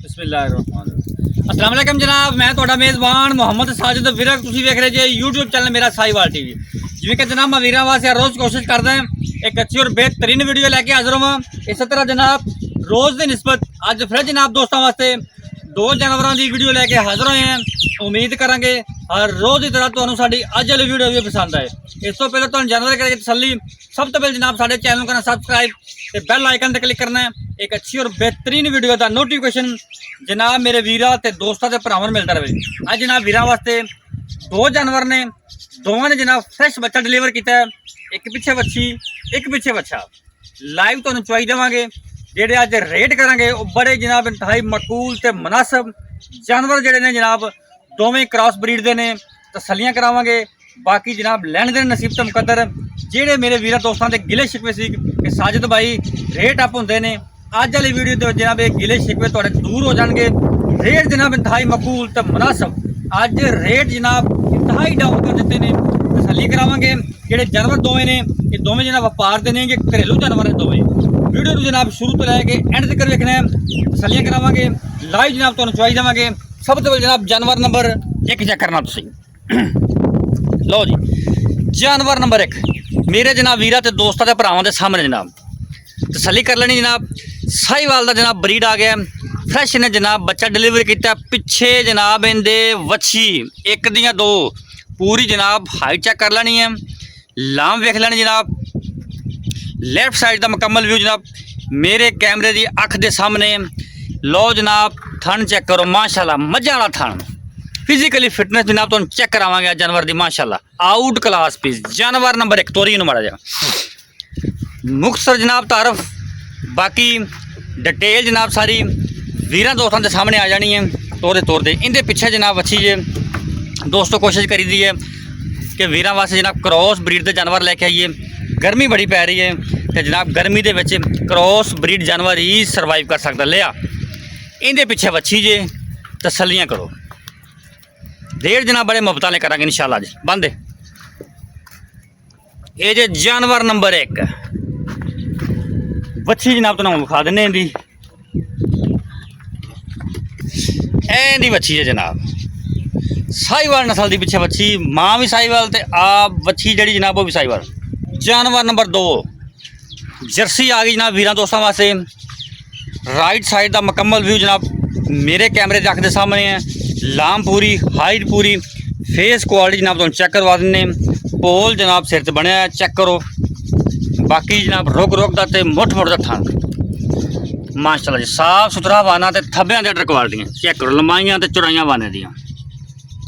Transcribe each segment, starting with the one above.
अस्सलाम वालेकुम जनाब, मैं ਤੁਹਾਡਾ ਮੇਜ਼ਬਾਨ ਮੁਹੰਮਦ ਸਾजिद ਵਿਰਕ। ਤੁਸੀਂ ਵੇਖ ਰਹੇ ਜੇ YouTube ਚੈਨਲ ਮੇਰਾ ਸਾਈਵਾਲ ਟੀਵੀ। ਜਿਵੇਂ ਕਿ ਜਨਾਬ ਮੈਂ ਵੀਰਾਂ ਵਾਸਤੇ ਰੋਜ਼ ਕੋਸ਼ਿਸ਼ ਕਰਦਾ ਹਾਂ ਇੱਕ ਅੱਛੀ ਔਰ बेहतरीन ਵੀਡੀਓ ਲੈ ਕੇ ਹਾਜ਼ਰ ਹਾਂ। ਇਸੇ ਤਰ੍ਹਾਂ ਜਨਾਬ ਰੋਜ਼ ਦੀ ਨਿਸਬਤ ਅੱਜ ਫਿਰ ਜਨਾਬ ਦੋਸਤਾਂ ਵਾਸਤੇ ਦੋ ਜਾਨਵਰਾਂ ਦੀ ਵੀਡੀਓ ਲੈ ਕੇ ਹਾਜ਼ਰ ਹੋਏ ਹਾਂ। ਉਮੀਦ ਕਰਾਂਗੇ ਹਰ ਰੋਜ਼ ਦੀ ਤਰ੍ਹਾਂ ਤੁਹਾਨੂੰ ਸਾਡੀ ਅੱਜ ਵਾਲੀ ਵੀਡੀਓ ਵੀ ਪਸੰਦ ਆਏ। ਇਸ ਤੋਂ ਪਹਿਲਾਂ ਤੁਹਾਨੂੰ ਜਾਨਵਰ ਕਰਕੇ ਤਸੱਲੀ ਸਭ ਤੋਂ ਪਹਿਲਾਂ ਜਨਾਬ ਸਾਡੇ ਚੈਨਲ ਨੂੰ ਕਰਨਾ ਸਬਸਕ੍ਰਾइब ਤੇ ਬੈਲ ਆਈਕਨ ਤੇ ਕਲਿੱਕ ਕਰਨਾ है। एक अच्छी और बेहतरीन वीडियो का नोटिफिकेशन जनाब मेरे वीरा ते दोस्तों के भरावां नूं मिलता रहे। अज जनाब वीरां वास्ते दो जानवर ने, दोवां ने जनाब फ्रैश बच्चा डिलीवर किया है। एक पिछे बच्ची एक पिछे बच्चा लाइव तुहानूं चवाई देवांगे। जिहड़े अज रेट करांगे वो बड़े जनाब इंतहाई मकबूल ते मुनासिब जानवर जिहड़े ने जनाब दोवें क्रॉस ब्रीड दे ने। तसल्लियां करावांगे। बाकी जनाब लैण देण नसीब ते मुकद्दर। जिहड़े मेरे वीरा दोस्तों के गिले शिकवे सी कि साजिद भाई रेट अप हुंदे ने, अज वाली वीडियो तो जनाब एक गिले शिकवे थोड़े दूर हो जाएंगे। रेट जनाब इंतहाई मकबूल तो मुनासिब। अज रेट जनाब इंतहाई डाउन कर दिते ने। तसल्ली करावांगे। जिहड़े जानवर दोवें ने ये दोवें जनाब व्यापार दे ने कि घरेलू जानवर ने दोवें। वीडियो को जनाब शुरू तो लैके एंड तक वेखना है। तसल्लियां करावांगे। लाइव जनाब तुहानूं चवाई देवांगे। सब तो पहले जनाब जानवर नंबर 1 चेक करना तुसीं। लो जी जानवर नंबर 1 मेरे जनाब वीरा ते दोस्तां ते भरावां दे सामने जनाब तसल्ली कर लेनी। जनाब साहिवाल का जनाब ब्रीड आ गया फ्रैश ने जनाब बच्चा डिलीवर किया। पिछे जनाब इनके वच्छी एक दियाँ दो पूरी जनाब हाइट चेक कर लेनी है। लाम वेख लेनी जनाब। लैफ्ट साइड का मुकम्मल व्यू जनाब मेरे कैमरे की अख के सामने। लो जनाब थन चेक करो माशाल्लाह मजा वाला थन। फिजिकली फिटनेस जनाब तुम चेक करावांगे जानवर की माशाल्लाह आउट क्लास पीस। जानवर नंबर 1 तोरी माड़ा जा मुख्तसर जनाब तारफ। बाकी डिटेल जनाब सारी वीरां दोस्तों के सामने आ जानी है तौर तौर पर। इनके पिछे जनाब अच्छी जे दोस्तों कोशिश करी दी है कि वीरां वास्ते जनाब क्रॉस ब्रीड के जानवर लेके आइए। गर्मी बड़ी पै रही है तो जनाब गर्मी के क्रॉस ब्रीड जानवर ही सर्वाइव कर सकता। लिया इनके पिछे बच्ची जे तसल्लियां करो। रेट जनाब बड़े मुफ्त वाले करांगे इंशाल्लाह। जी बंद ये जे जानवर नंबर 1 बच्ची जनाब तो विखा देने दी बच्ची है जनाब साहिवाल नस्ल की पिछे बच्ची। माँ भी साहिवाल ते आप बच्ची जड़ी जनाब वो भी साहिवाल। जानवर नंबर 2 जर्सी आ गई जनाब वीरां दोस्तों वास्ते। राइट साइड का मुकम्मल व्यू जनाब मेरे कैमरे रख दे सामने है। लाम पूरी हाइट पूरी फेस क्वालिटी जनाब तुम चेक करवा दें। पोल जनाब सिर से बनया चेक करो। बाकी जनाब रुक का तो मुठ का थन माशाल्लाह जी साफ सुथरा वाना तो थब्बियां दे क्वालिटियां चेक करो। लंबाइयां तो चौड़ाइयां वाने दियां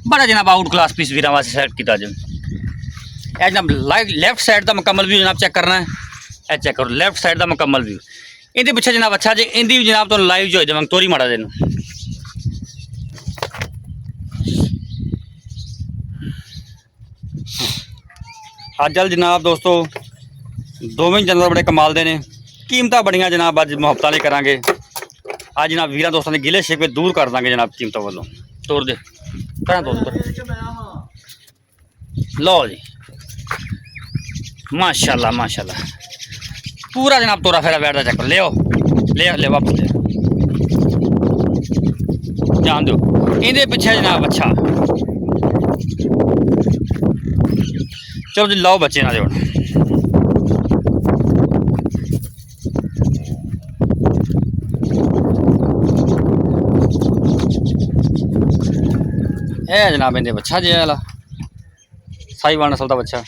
बड़ा जनाब आउट क्लास पीस वीरां वास्ते सेट किया जो। यह जनाब लैफ्ट साइड का मुकम्मल व्यू जनाब चेक करना है। यह चेक करो लैफ्ट साइड का मुकम्मल व्यू। इनके पिछे जनाब अच्छा जी इनकी भी जनाब तो लाइव जो देवांगे तोरी माड़ा दिन। अज अल जनाब दोस्तों दोवें जानवर बड़े कमाल दे ने। कीमत बड़ियां जनाब अज मुहब्बत वाले करांगे। अज जनाब वीरां दोस्तों के गिले शिकवे दूर कर देंगे जनाब कीमतों वालों। तोड़ दे लो जी माशाल्लाह माशाल्लाह पूरा जनाब तोरा फेरा बैठता चक्कर ले वापस ले जान दो। इनके पिछे जनाब अच्छा चलो जी लाओ बच्चे ना जोड़। है जनाब इनके बच्चा जे वाला साहिवाल नस्ल का बच्चा।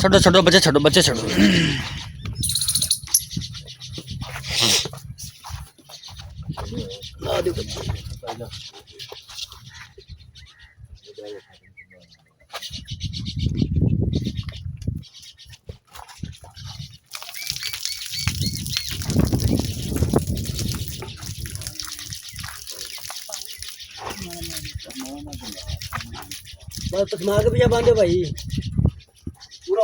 छोड़ो छोड़ो बच्चे छोड़ो बच्चे छोड़ो। बस तस्मा के पीछे बांधे भाई पूरा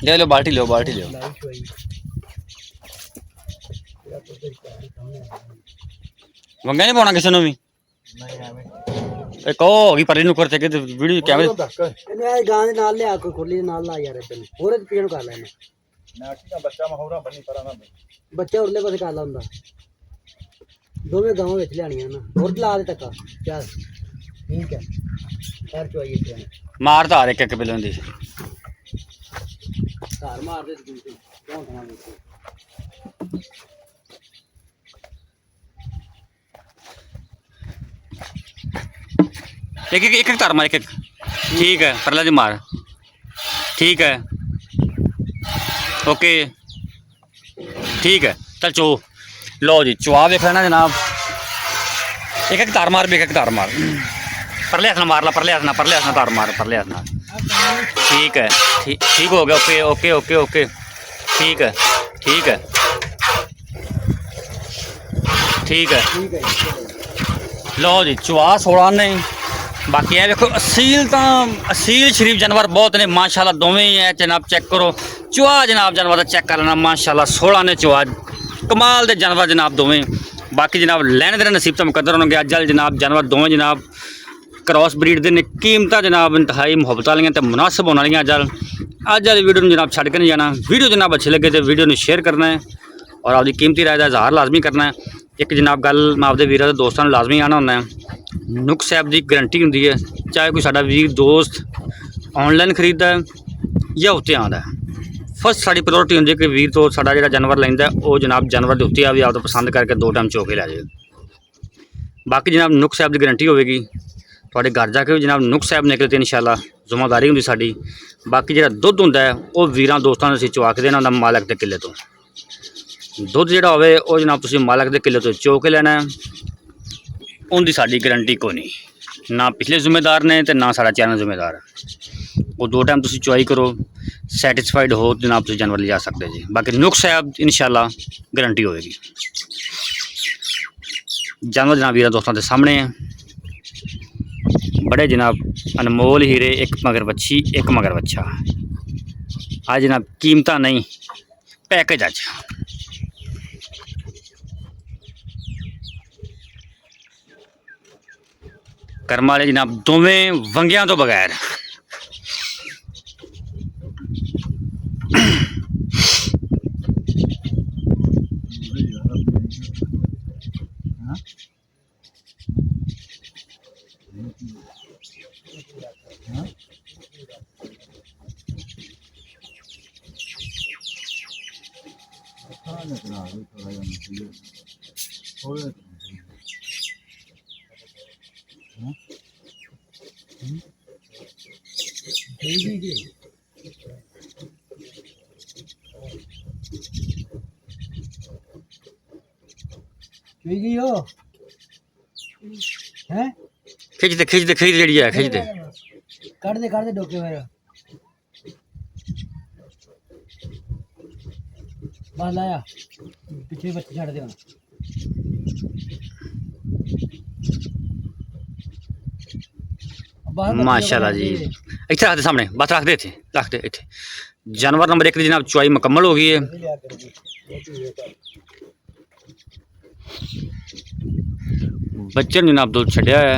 ले लो बाल्टी लो वंगा नहीं पाना किसी ने भी। ਇੱਕ ਉਹ ਹੋ ਗਈ ਪਰਲੀ ਨੂੰ ਕਰ ਕੇ ਵੀਡੀਓ ਕੈਮਰੇ ਇਹਨੂੰ ਇਹ ਗਾਂ ਦੇ ਨਾਲ ਲਿਆ ਕੋਈ ਖੁਰਲੀ ਦੇ ਨਾਲ ਲਾ ਯਾਰ ਤੈਨੂੰ ਹੋਰ ਪੀਣ ਕਰ ਲੈਣਾ ਨਾ ਕੀ ਬੱਚਾ ਮਹੌਰਾ ਬੰਨੀ ਪਰਾਂ ਨਾ ਬੱਚਾ ਉਰਲੇ ਪਾਸੇ ਕਰ ਲਾ ਹੁੰਦਾ ਦੋਵੇਂ ਗਾਵਾਂ ਵਿੱਚ ਲਿਆਣੀਆਂ ਨਾ ਹੋਰ ਲਾ ਦੇ ਤੱਕਾ ਚੱਲ ਠੀਕ ਹੈ ਘਰ ਚੋਈਏ ਤੇ ਮਾਰ ਧਾਰ ਇੱਕ ਇੱਕ ਬਿਲੋਂ ਦੀ ਘਰ ਮਾਰ ਦੇ ਤੂੰ ਕਿਉਂ ਖਾਣਾ ਵਿੱਚ एक तार मार एक ठीक है परला जी मार ठीक है ओके ठीक है चल चो लो जी चुआ देख लेना जनाब एक तार मार भी एक तार मार परले हथ मार ला परले हथ तार मार परले हथ ठीक है ठीक हो गया ओके ओके ओके ओके ठीक है ठीक है ठीक है लो जी चुआ 16 ने बाकी है देखो असील शरीफ जानवर बहुत ने माशाल्लाह दोवें ही है जनाब चेक करो चुआ जनाब जानवर का चेक कर लेना माशाल्लाह 16 ने चुआ कमाल के जानवर जनाब दोवें बाकी जनाब लैने देने नसीब तो मुकद्दर होंगे अजल जनाब जानवर दोवें जनाब क्रॉस ब्रीड के ने कीमत जनाब इंतहाई मुहब्बत वाली तो मुनासिब होने वाली अजल अजल वीडियो में जनाब छड़ के नहीं जाना वीडियो जनाब अच्छी लगे तो वीडियो में शेयर करना है और आपकी कीमती राय का इजहार लाजमी करना है एक जनाब गल मैं आपके वीर दोस्तों लाजमी आना होंगे नुक साहब की गारंटी होंगी है चाहे कोई साडा वीर दोस्त ऑनलाइन खरीदता है या उत्ते आता है फर्स्ट साड़ी प्रायोरिटी होंगी कि वीर तो साडा जिहड़ा जानवर लैंदा है वो जनाब जानवर के उत्ते भी आप तो पसंद करके 2 टाइम चो के लै जाए बाकी जनाब नुक साहब की गारंटी होगी थोड़े घर जाके भी जनाब नुक साहब निकले तो इंशाल्लाह जिम्मेदारी होंगी साडी बाकी जिहड़ा दुध होंदा है वो वीरां दोस्तां नूं असीं चुआ के देना होंदा मालक के किले तो दुध जिहड़ा होवे वो जनाब तुसीं मालक के किले तो चो के लेना है उनकी साड़ी गारंटी कोई नहीं ना पिछले जिम्मेदार ने तो ना साड़ा चैनल जिम्मेदार है वो 2 टाइम तुसीं चुआई करो सैटिस्फाइड हो जनाब तुसीं जानवर ले जा सकते जी बाकी नुक साहब इंशाल्लाह गारंटी होएगी जानवर जनाब वीर दोस्तों के सामने है बड़े जनाब अनमोल हीरे एक मगर बच्ची एक मगर बच्चा आज जनाब कीमत नहीं पैकेज अज कर्म वाले जनाब दोवें वंगियां तो बगैर खिंच दे जी है खिंच दे कर दे डोके मेरा बस लाया पिछले बच्चे छड़ दे माशाल्लाह जी इतने रख दे सामने बस रख दे इतने जानवर नंबर 1 की जनाब चुआई मुकम्मल हो गई है बच्चे ने जनाब दूध छड़िया है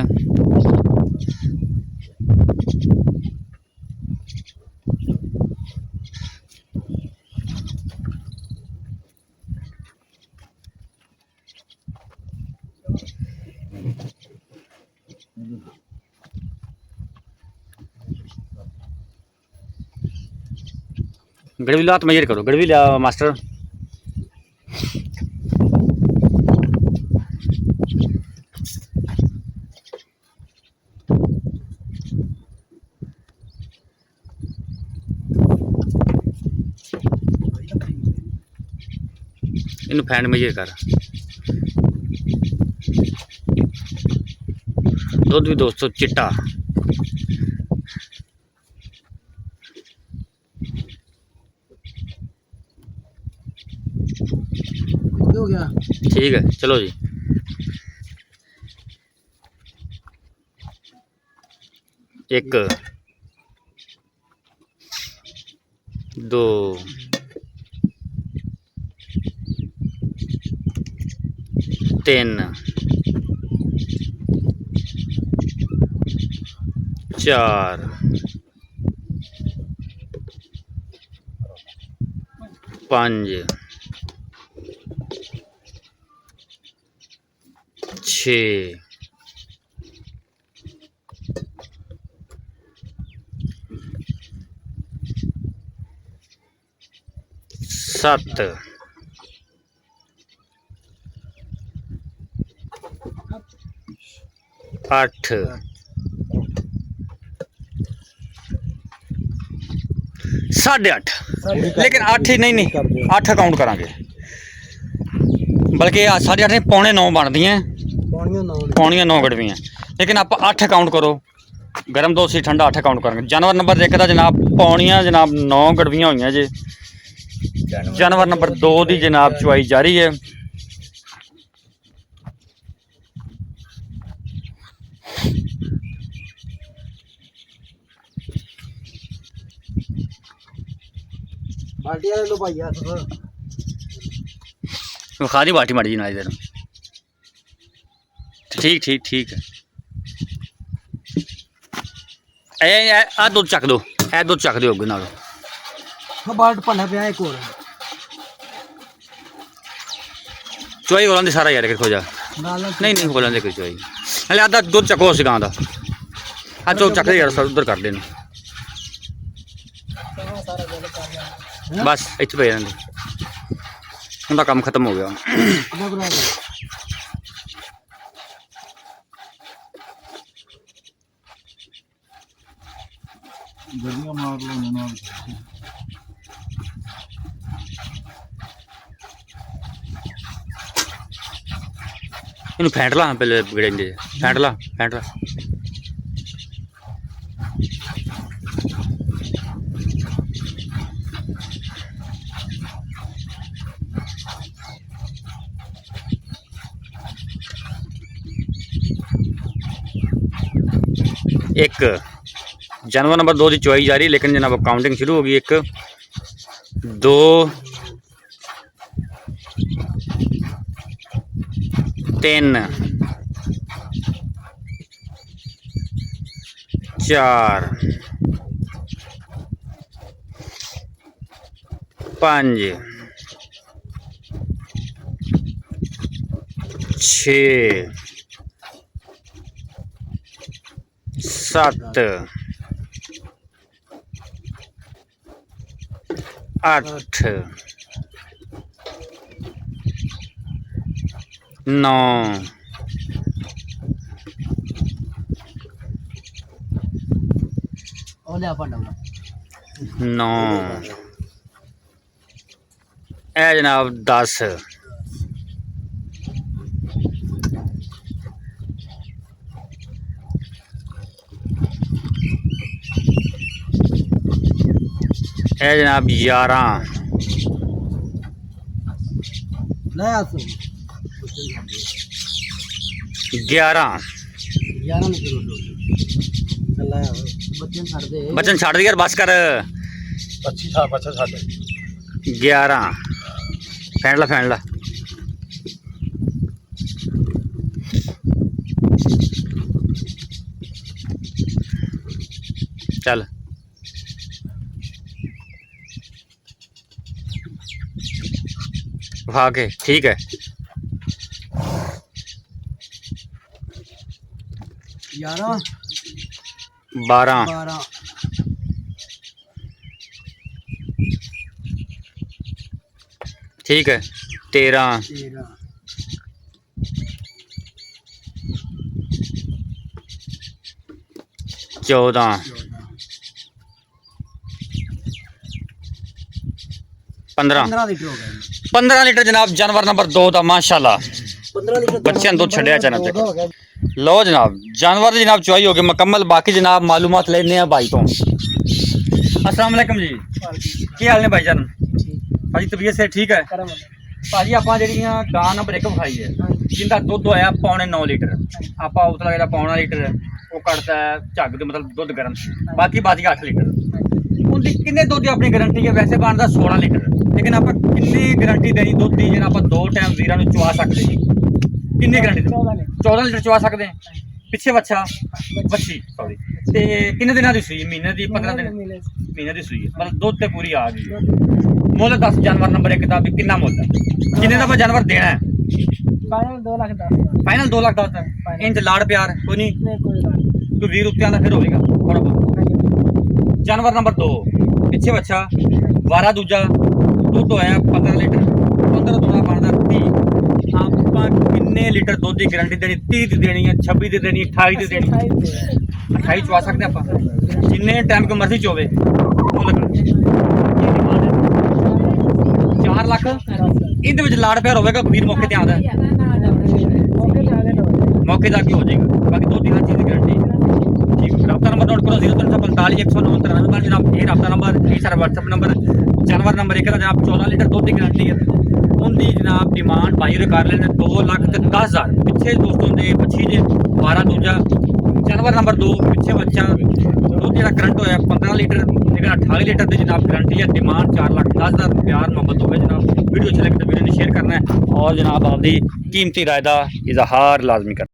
गड़वी ला तो मेजर करो गड़वी लिया मास्टर इन फैन मेजर कर दूध भी दोस्तों चिट्टा हो गया ठीक है चलो जी एक 2 3 4 5 6 7 8 8:30 लेकिन 8 ही नहीं 8 काउंट करांगे बल्कि 8:30 नहीं 8:45 बनदियां पौनियां 9 गड़वियां लेकिन आप 8 काउंट करो गर्म तो सी ठंडा 8 काउंट करेंगे जानवर नंबर 1 का जनाब पौनियां जनाब 9 गड़वियां हुई जे जानवर नंबर 2 की जनाब चुवाई जारी है बाल्टी वाले लो भाई यार खा दी बाटी माड़ी जी ना इधर ठीक ठीक ठीक है आ दूध चक दो ए दूध चक दो अगे नाल बाल्ट भरना पिया एक और चुवाई बोलांदे सारा यार देखो जा नहीं बोलांदे कोई चुवाई हले आधा दूध चको उस गां दा आ चो चक दे यार सब उधर कर देना बस इत्थे पे जांदे उनका काम खत्म हो गया गर्मियां मार लो ना इन्हू फेंट ला पहले बिगड़ेंगे फेंट ला एक जानवर नंबर 2 की चुवाई जारी लेकिन जनाब काउंटिंग शुरू होगी 1 2 3 4 5 6 7 8 9 ओले अपन 9 ए जनाब 10 ए जनाब 11 नया 11 11 में शुरू हो चला बच्चन छाड़ दे बचन छाड़ दे यार बस कर अच्छी था अच्छा छाड़ 11 फेंट ला चल खा के ठीक है 11 12 ठीक है 13 14 15 लीटर हो गया 15 लीटर जनाब जानवर नंबर 2 का माशाल्लाह 15 लीटर बच्चों दूध छड़िया अचानक लो जनाब जानवर जनाब चुवाई हो गई मुकम्मल बाकी जनाब मालूमात लेने हैं भाई तो अस्सलाम वालेकुम जी की हाल ने भाईजान भाजी तबीयत से ठीक है भाजी आप जड़ियाँ गां नंबर 1 विखाई है जिनका दुध होया 9.5 लीटर आप उतला जो 1.5 लीटर वो कटता है झग के मतलब दुध गर्म बाकी 8 लीटर उनकी किन्ने दुध की अपनी गारंटी है वैसे बनता 16 लीटर लेकिन आप कितनी गारंटी देनी दुध की जो आप 2 टाइम वीर चुवा सकते जी किन्नी गारंटी 14 लीटर चुवा सकते हैं पिछे बच्चा बच्ची सॉरी ਬੱਚੇ ਤੇ ਕਿੰਨੇ ਦਿਨਾਂ ਦੀ ਸੂਈ ਮਹੀਨੇ ਦੀ 15 ਦਿਨ ਮਿਲੇ ਮਹੀਨੇ ਦੀ ਸੂਈ ਹੈ ਮਤਲਬ ਦੁੱਧ ਤੇ ਪੂਰੀ ਆ ਗਈ ਮੁੱਲ ਦੱਸ ਜਾਨਵਰ ਨੰਬਰ 1 ਦਾ ਵੀ ਕਿੰਨਾ ਮੁੱਲ ਹੈ ਕਿੰਨੇ ਦਾ ਆਪਾਂ ਜਾਨਵਰ ਦੇਣਾ ਹੈ ਫਾਈਨਲ 2 ਲੱਖ 10 ਫਾਈਨਲ 2 ਲੱਖ ਦਾ ਇੰਜ ਲਾੜ ਪਿਆਰ ਕੋਈ ਨਹੀਂ ਨਹੀਂ ਕੋਈ ਕੋਈ ਵੀਰ ਉੱਤੇ ਆਂਦਾ ਫਿਰ ਹੋਵੇਗਾ ਥੋੜਾ ਬਹੁਤ ਜਾਨਵਰ ਨੰਬਰ 2 ਪਿੱਛੇ ਬੱਚਾ 12 ਦੂਜਾ ਦੁੱਧ ਹੋਇਆ 15 ਲੀਟਰ 15 ਦੁਣਾ ਬਣਦਾ 30 ਆਪਾਂ ਕਿੰਨੇ ਲੀਟਰ ਦੁੱਧ ਦੀ ਗਾਰੰਟੀ ਦੇਣੀ 30 ਦੀ ਦੇਣੀ ਹੈ 26 ਦੀ ਦੇਣੀ 28 ਦੀ ਦੇਣੀ 28 ਚਵਾ ਸਕਦੇ ਆਪਾਂ ਜਿੰਨੇ ਟਾਈਮ ਕੋ ਮਰਜ਼ੀ ਚੋਵੇ ਉਹ ਲੱਗਣਾ 4 ਲੱਖ ਇਹਦੇ ਵਿੱਚ ਲਾੜ ਪਿਆਰ ਹੋਵੇਗਾ ਵੀਰ ਮੌਕੇ ਤੇ ਆਉਂਦਾ ਮੌਕੇ ਦਾ ਕੀ ਹੋ ਜਾਏਗਾ ਬਾਕੀ ਦੋ ਤਿੰਨ ਚੀਜ਼ ਦੀ ਗਾਰੰਟੀ ਠੀਕ ਰابطਾ ਨੰਬਰ ਨੋਟ ਕਰੋ 0345 109 ਜਨਾਬ ਇਹ ਰابطਾ ਨੰਬਰ ਇਹ ਸਾਰਾ WhatsApp ਨੰਬਰ ਜਾਨਵਰ ਨੰਬਰ 1 ਦਾ ਜਨਾਬ 14 ਲੀਟਰ ਦੁੱਧ ਦੀ ਗਾਰੰਟੀ ਹੈ ਉਹਦੀ ਜਨਾਬ ਡਿਮਾਂਡ ਭਾਈ ਉਹ ਕਰ ਲੈਣੇ 2 ਲੱਖ ਤੇ 10,000 ਪਿੱਛੇ ਦੋਸਤੋਂ ਦੇ ਬੱਚੀ ਦੇ 12 ਦੂਜਾ ਜਾਨਵਰ ਨੰਬਰ 2 ਪਿੱਛੇ ਬੱਚਾ ਦੁੱਧ ਜਿਹੜਾ ਕਰੰਟ ਹੋਇਆ 15 ਲੀਟਰ ਲੇਕਿਨ 28 ਲੀਟਰ ਦੀ ਜਨਾਬ ਗਾਰੰਟੀ ਹੈ ਡਿਮਾਂਡ 4 ਲੱਖ 10,000 ਪਿਆਰ ਮੁਹੱਬਤ ਹੋਵੇ जनाब वीडियो अच्छा लगे तो वीडियो ने शेयर करना है और जनाब आपकी कीमती राय का इजहार लाजमी करना है।